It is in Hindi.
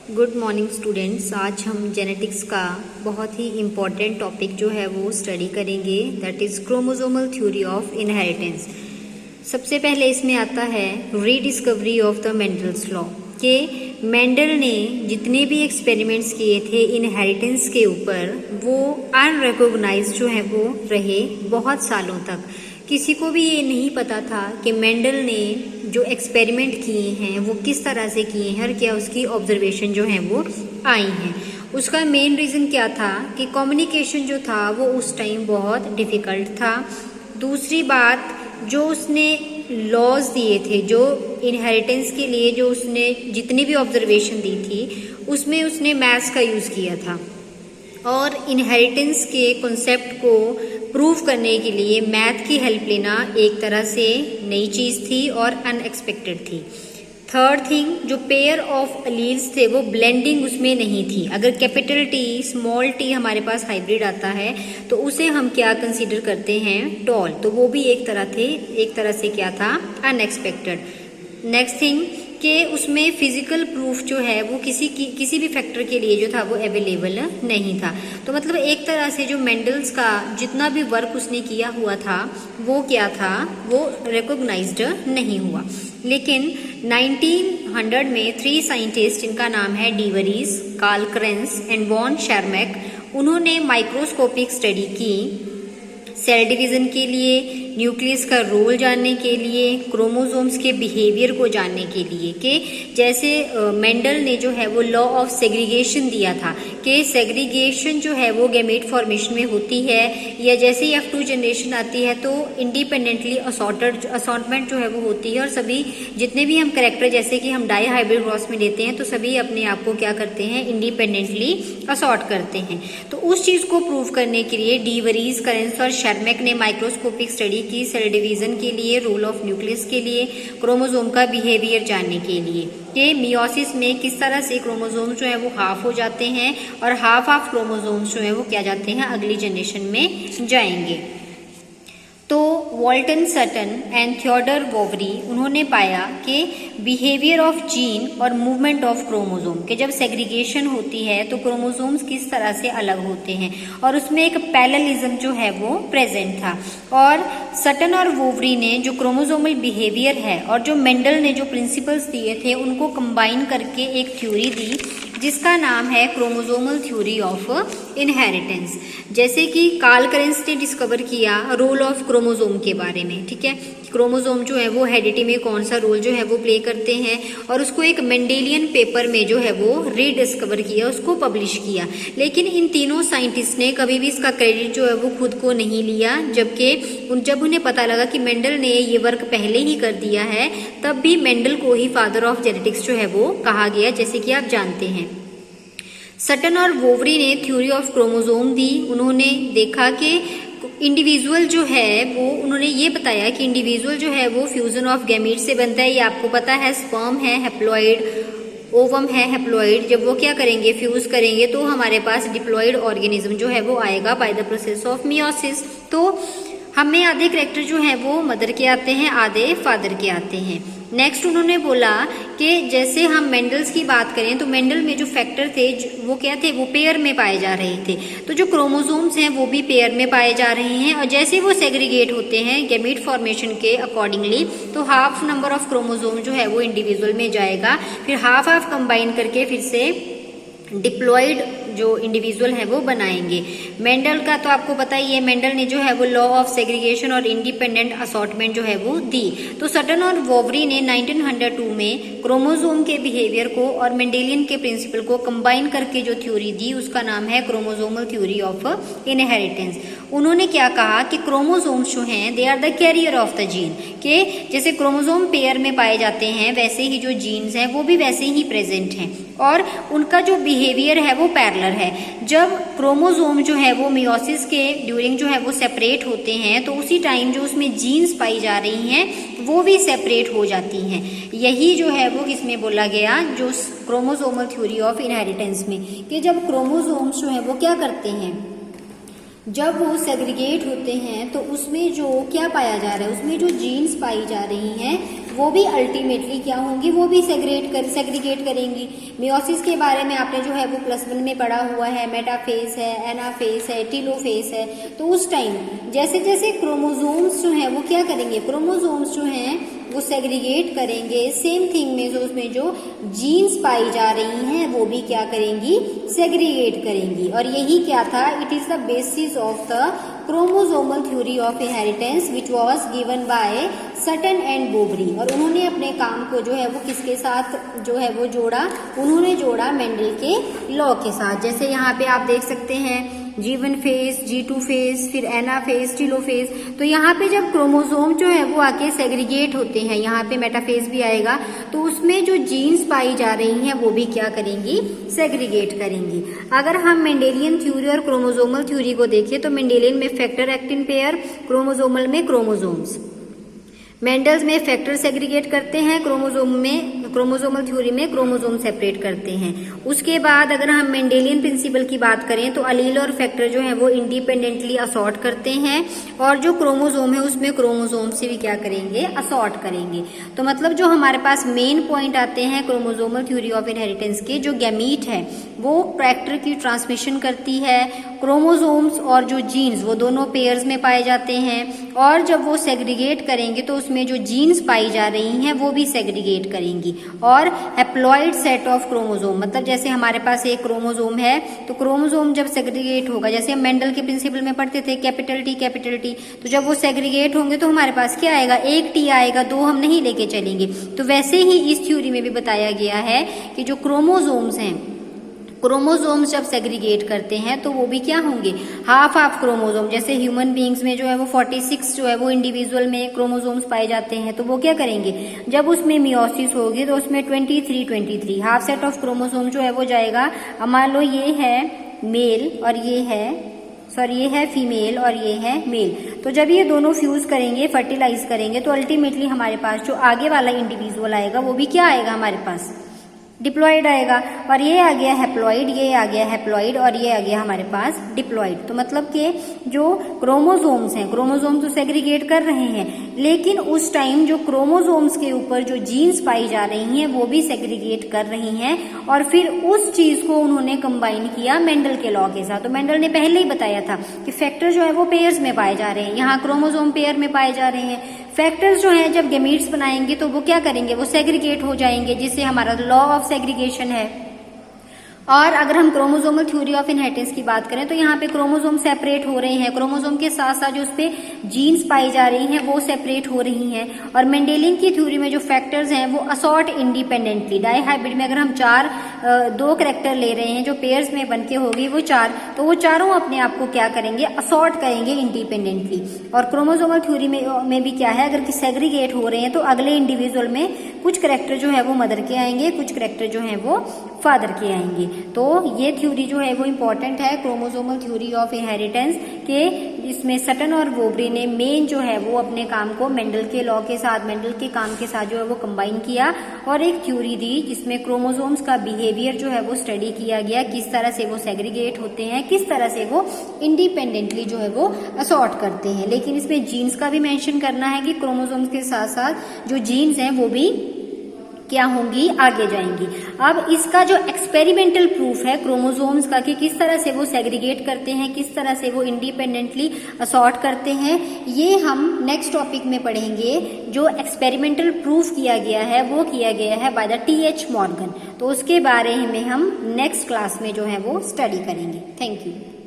Good morning students. आज हम जेनेटिक्स का बहुत ही इम्पॉर्टेंट टॉपिक जो है वो स्टडी करेंगे, that is chromosomal theory of inheritance. सबसे पहले इसमें आता है rediscovery of the Mendel's law कि मेंडल ने जितने भी एक्सपेरिमेंट्स किए थे इनहेरिटेंस के ऊपर वो अनरिकॉग्नाइज्ड जो है वो रहे बहुत सालों तक। किसी को भी ये नहीं पता था कि मेंडल ने जो एक्सपेरिमेंट किए हैं वो किस तरह से किए हैं और क्या उसकी ऑब्जर्वेशन जो है वो आई हैं। उसका मेन रीज़न क्या था कि कम्युनिकेशन जो था वो उस टाइम बहुत डिफ़िकल्ट था। दूसरी बात, जो उसने लॉज दिए थे, जो इनहेरिटेंस के लिए जो उसने जितनी भी ऑब्जर्वेशन दी थी उसमें उसने मैथ्स का यूज़ किया था और इनहेरिटेंस के कॉन्सेप्ट को प्रूव करने के लिए मैथ की हेल्प लेना एक तरह से नई चीज़ थी और अनएक्सपेक्टेड थी। थर्ड थिंग, जो पेयर ऑफ अलील्स थे वो ब्लेंडिंग उसमें नहीं थी। अगर कैपिटल टी स्मॉल टी हमारे पास हाइब्रिड आता है तो उसे हम क्या कंसीडर करते हैं, टॉल, तो वो भी एक तरह से क्या था, अनएक्सपेक्टेड। नेक्स्ट थिंग कि उसमें फिजिकल प्रूफ जो है वो किसी भी फैक्टर के लिए जो था वो अवेलेबल नहीं था। तो मतलब एक तरह से जो मेंडल्स का जितना भी वर्क उसने किया हुआ था वो क्या था, वो रिकॉग्नाइज्ड नहीं हुआ। लेकिन 1900 में 3 साइंटिस्ट, इनका नाम है de Vries, Carl Correns and von Tschermak, उन्होंने माइक्रोस्कोपिक स्टडी की सेल डिवीज़न के लिए, न्यूक्लियस का रोल जानने के लिए, क्रोमोसोम्स के बिहेवियर को जानने के लिए। कि जैसे मेंडल ने जो है वो लॉ ऑफ सेग्रीगेशन दिया था कि सेग्रीगेशन जो है वो गैमेट फॉर्मेशन में होती है, या जैसे ही F2 जनरेशन आती है तो इंडिपेंडेंटली असॉर्टमेंट जो है वो होती है और सभी जितने भी हम करेक्टर जैसे कि हम डाई हाइब्रिड क्रॉस में लेते हैं तो सभी अपने आप को क्या करते हैं, इंडिपेंडेंटली असॉर्ट करते हैं। तो उस चीज़ को प्रूव करने के लिए डी वरीज, करेंस और शेरमैक ने माइक्रोस्कोपिक स्टडी की सेल डिवीजन के लिए, रोल ऑफ न्यूक्लियस के लिए, क्रोमोसोम का बिहेवियर जानने के लिए कि मियोसिस में किस तरह से क्रोमोसोम्स जो है वो हाफ हो जाते हैं और हाफ क्रोमोसोम्स जो है वो क्या जाते हैं, अगली जनरेशन में जाएंगे। तो वॉल्टन सटन एंड थियोडर वोवरी, उन्होंने पाया कि बिहेवियर ऑफ जीन और मूवमेंट ऑफ क्रोमोसोम के जब सेग्रीगेशन होती है तो क्रोमोसोम्स किस तरह से अलग होते हैं और उसमें एक पैरेललिज्म जो है वो प्रेजेंट था। और सटन और वोवरी ने जो क्रोमोसोमल बिहेवियर है और जो मेंडल ने जो प्रिंसिपल्स दिए थे उनको कंबाइन करके एक थ्योरी दी जिसका नाम है क्रोमोसोमल थ्योरी ऑफ इनहेरिटेंस। जैसे कि कार्ल क्रेंस ने डिस्कवर किया रोल ऑफ क्रोमोसोम के बारे में, ठीक है, क्रोमोसोम जो है वो हेरिडिटी में कौन सा रोल जो है वो प्ले करते हैं, और उसको एक मेंडेलियन पेपर में जो है वो रीडिस्कवर किया, उसको पब्लिश किया। लेकिन इन तीनों साइंटिस्ट ने कभी भी इसका क्रेडिट जो है वो खुद को नहीं लिया, जबकि जब उन्हें पता लगा कि मेंडल ने ये वर्क पहले ही कर दिया है तब भी मेंडल को ही फादर ऑफ जेनेटिक्स जो है वो कहा गया, जैसे कि आप जानते हैं। सटन और वोवरी ने थ्योरी ऑफ क्रोमोसोम दी। उन्होंने देखा कि इंडिविजुअल जो है वो, उन्होंने ये बताया कि इंडिविजुअल जो है वो फ्यूजन ऑफ गैमीट से बनता है। ये आपको पता है, स्पर्म है हैप्लॉइड, ओवम है हैप्लॉइड, जब वो क्या करेंगे, फ्यूज करेंगे तो हमारे पास डिप्लॉइड ऑर्गेनिज्म जो है वो आएगा by the process of meiosis. तो हमें आधे कैरेक्टर जो हैं वो मदर के आते हैं, आधे फादर के आते हैं। नेक्स्ट उन्होंने बोला कि जैसे हम मेंडल्स की बात करें तो मेंडल में जो फैक्टर थे वो क्या थे, वो पेयर में पाए जा रहे थे। तो जो क्रोमोसोम्स हैं वो भी पेयर में पाए जा रहे हैं और जैसे वो सेग्रीगेट होते हैं गैमीट फॉर्मेशन के अकॉर्डिंगली तो हाफ नंबर ऑफ क्रोमोसोम जो है वो इंडिविजुअल में जाएगा, फिर हाफ कंबाइन करके फिर से डिप्लॉइड जो इंडिविजुअल है वो बनाएंगे। मेंडल का तो आपको पता ही है, मेंडल ने जो है वो लॉ ऑफ सेग्रीगेशन और इंडिपेंडेंट असॉर्टमेंट जो है वो दी। तो सटन और वोवरी ने 1902 में क्रोमोसोम के बिहेवियर को और मेंडेलियन के प्रिंसिपल को कंबाइन करके जो थ्योरी दी उसका नाम है क्रोमोसोमल थ्योरी ऑफ इनहेरिटेंस। उन्होंने क्या कहा कि क्रोमोसोम्स जो हैं they are the carrier of the gene, के जैसे क्रोमोसोम पेयर में पाए जाते हैं वैसे ही जो जीन्स हैं वो भी वैसे ही प्रेजेंट हैं और उनका जो बिहेवियर है वो पैरेलल है। जब क्रोमोसोम जो है वो मियोसिस के ड्यूरिंग जो है वो सेपरेट होते हैं तो उसी टाइम जो उसमें जीन्स पाई जा रही हैं वो भी सेपरेट हो जाती हैं। यही जो है वो किसमें बोला गया, जो क्रोमोसोमल थ्योरी ऑफ इनहेरिटेंस में, कि जब क्रोमोसोम्स जो है वो क्या करते हैं, जब वो सेग्रीगेट होते हैं तो उसमें जो क्या पाया जा रहा है, उसमें जो जीन्स पाई जा रही हैं वो भी अल्टीमेटली क्या होंगी, वो भी सेग्रीगेट करेंगी। मियोसिस के बारे में आपने जो है वो +1 में पढ़ा हुआ है, मेटाफेज है, एनाफेज है, टीलोफेज है। तो उस टाइम जैसे जैसे क्रोमोसोम्स जो हैं वो क्या करेंगे, क्रोमोसोम्स जो हैं वो सेग्रीगेट करेंगे। सेम थिंग में जो उसमें जो जीन्स पाई जा रही हैं वो भी क्या करेंगी, सेग्रीगेट करेंगी। और यही क्या था, it is the basis of the chromosomal theory of inheritance which was given by Sutton and Boveri. और उन्होंने अपने काम को जो है वो किसके साथ जो है वो जोड़ा, उन्होंने जोड़ा मेंडल के लॉ के साथ। जैसे यहाँ पे आप देख सकते हैं G1 फेज, G2 फेज, फिर एनाफेज, टीलोफेज। तो यहाँ पे जब क्रोमोसोम जो है वो आके सेग्रीगेट होते हैं, यहाँ पे मेटाफेज भी आएगा, तो उसमें जो जीन्स पाई जा रही हैं वो भी क्या करेंगी, सेग्रीगेट करेंगी। अगर हम मेंडेलियन थ्योरी और क्रोमोसोमल थ्योरी को देखें तो मेंडेलियन में फैक्टर एक्टिन पेयर, क्रोमोसोमल में क्रोमोसोम्स। मेंडल्स में फैक्टर सेग्रीगेट करते हैं, क्रोमोसोमल थ्योरी में क्रोमोसोम सेपरेट करते हैं। उसके बाद अगर हम मेंडेलियन प्रिंसिपल की बात करें तो अलील और फैक्टर जो है वो इंडिपेंडेंटली असॉर्ट करते हैं, और जो क्रोमोसोम है उसमें क्रोमोसोम से भी क्या करेंगे, असॉर्ट करेंगे। तो मतलब जो हमारे पास मेन पॉइंट आते हैं क्रोमोसोमल थ्योरी ऑफ इनहेरिटेंस के, जो गैमीट है वो फैक्टर की ट्रांसमिशन करती है, क्रोमोसोम्स और जो जीन्स वो दोनों पेयर्स में पाए जाते हैं, और जब वो सेग्रीगेट करेंगे तो उसमें जो जीन्स पाई जा रही हैं वो भी सेग्रीगेट करेंगी। और हैप्लॉइड सेट ऑफ क्रोमोसोम, मतलब जैसे हमारे पास एक क्रोमोसोम है तो क्रोमोसोम जब सेग्रीगेट होगा, जैसे हम मेंडल के प्रिंसिपल में पढ़ते थे कैपिटल टी, तो जब वो सेग्रीगेट होंगे तो हमारे पास क्या आएगा, एक टी आएगा, दो हम नहीं लेके चलेंगे। तो वैसे ही इस थ्योरी में भी बताया गया है कि जो क्रोमोसोम्स हैं, क्रोमोसोम्स जब सेग्रीगेट करते हैं तो वो भी क्या होंगे, हाफ क्रोमोसोम। जैसे ह्यूमन बींग्स में जो है वो 46 जो है वो इंडिविजुअल में क्रोमोसोम्स पाए जाते हैं, तो वो क्या करेंगे, जब उसमें मियोसिस होगी तो उसमें 23 हाफ सेट ऑफ क्रोमोसोम जो है वो जाएगा। मान लो ये है मेल और ये है फीमेल और ये है मेल। तो जब ये दोनों फ्यूज करेंगे, फर्टिलाइज करेंगे, तो अल्टीमेटली हमारे पास जो आगे वाला इंडिविजुअल आएगा वो भी क्या आएगा, हमारे पास डिप्लॉइड आएगा। और ये आ गया हैप्लॉइड, ये आ गया हैप्लॉइड, और ये आ गया हमारे पास डिप्लॉइड। तो मतलब कि जो क्रोमोसोम्स हैं, क्रोमोसोम तो सेग्रीगेट कर रहे हैं, लेकिन उस टाइम जो क्रोमोसोम्स के ऊपर जो जीन्स पाई जा रही हैं वो भी सेग्रीगेट कर रही हैं। और फिर उस चीज को उन्होंने कंबाइन किया मेंडल के लॉ के साथ। तो मेंडल ने पहले ही बताया था कि फैक्टर जो है वो पेयर्स में पाए जा रहे हैं, यहाँ क्रोमोसोम पेयर में पाए जा रहे हैं। फैक्टर्स जो हैं जब गैमीट्स बनाएंगे तो वो क्या करेंगे, वो सेग्रीगेट हो जाएंगे, जिससे हमारा लॉ ऑफ सेग्रीगेशन है। और अगर हम क्रोमोसोमल थ्योरी ऑफ इनहेरिटेंस की बात करें तो यहाँ पे क्रोमोसोम सेपरेट हो रहे हैं, क्रोमोसोम के साथ साथ जो उस पे जीन्स पाई जा रही हैं वो सेपरेट हो रही हैं। और मेंडेलियन की थ्योरी में जो फैक्टर्स हैं वो असॉर्ट इंडिपेंडेंटली। डाइहाइब्रिड में अगर हम दो कैरेक्टर ले रहे हैं जो पेयर्स में बनके होगी वो 4, तो वो चारों अपने आप को क्या करेंगे, असॉर्ट करेंगे इंडिपेंडेंटली। और क्रोमोसोमल थ्योरी में भी क्या है, अगर सेग्रीगेट हो रहे हैं तो अगले इंडिविजुअल में कुछ कैरेक्टर जो है वो मदर के आएंगे, कुछ कैरेक्टर जो है वो फादर के आएंगे। तो ये थ्योरी जो है वो इम्पोर्टेंट है, क्रोमोसोमल थ्योरी ऑफ इनहेरिटेंस के। इसमें सटन और बोबरी ने मेन जो है वो अपने काम को मेंडल के लॉ के साथ, मेंडल के काम के साथ जो है वो कंबाइन किया और एक थ्योरी दी जिसमें क्रोमोसोम्स का बिहेवियर जो है वो स्टडी किया गया, किस तरह से वो सेग्रीगेट होते हैं, किस तरह से वो इंडिपेंडेंटली जो है वो असॉर्ट करते हैं। लेकिन इसमें जीन्स का भी मेंशन करना है कि क्रोमोसोम्स के साथ साथ जो जीन्स हैं वो भी क्या होंगी, आगे जाएंगी। अब इसका जो एक्सपेरिमेंटल प्रूफ है क्रोमोसोम्स का कि किस तरह से वो सेग्रीगेट करते हैं, किस तरह से वो इंडिपेंडेंटली असॉर्ट करते हैं, ये हम नेक्स्ट टॉपिक में पढ़ेंगे। जो एक्सपेरिमेंटल प्रूफ किया गया है वो किया गया है बाय द TH मॉर्गन। तो उसके बारे में हम नेक्स्ट क्लास में जो है वो स्टडी करेंगे। Thank you.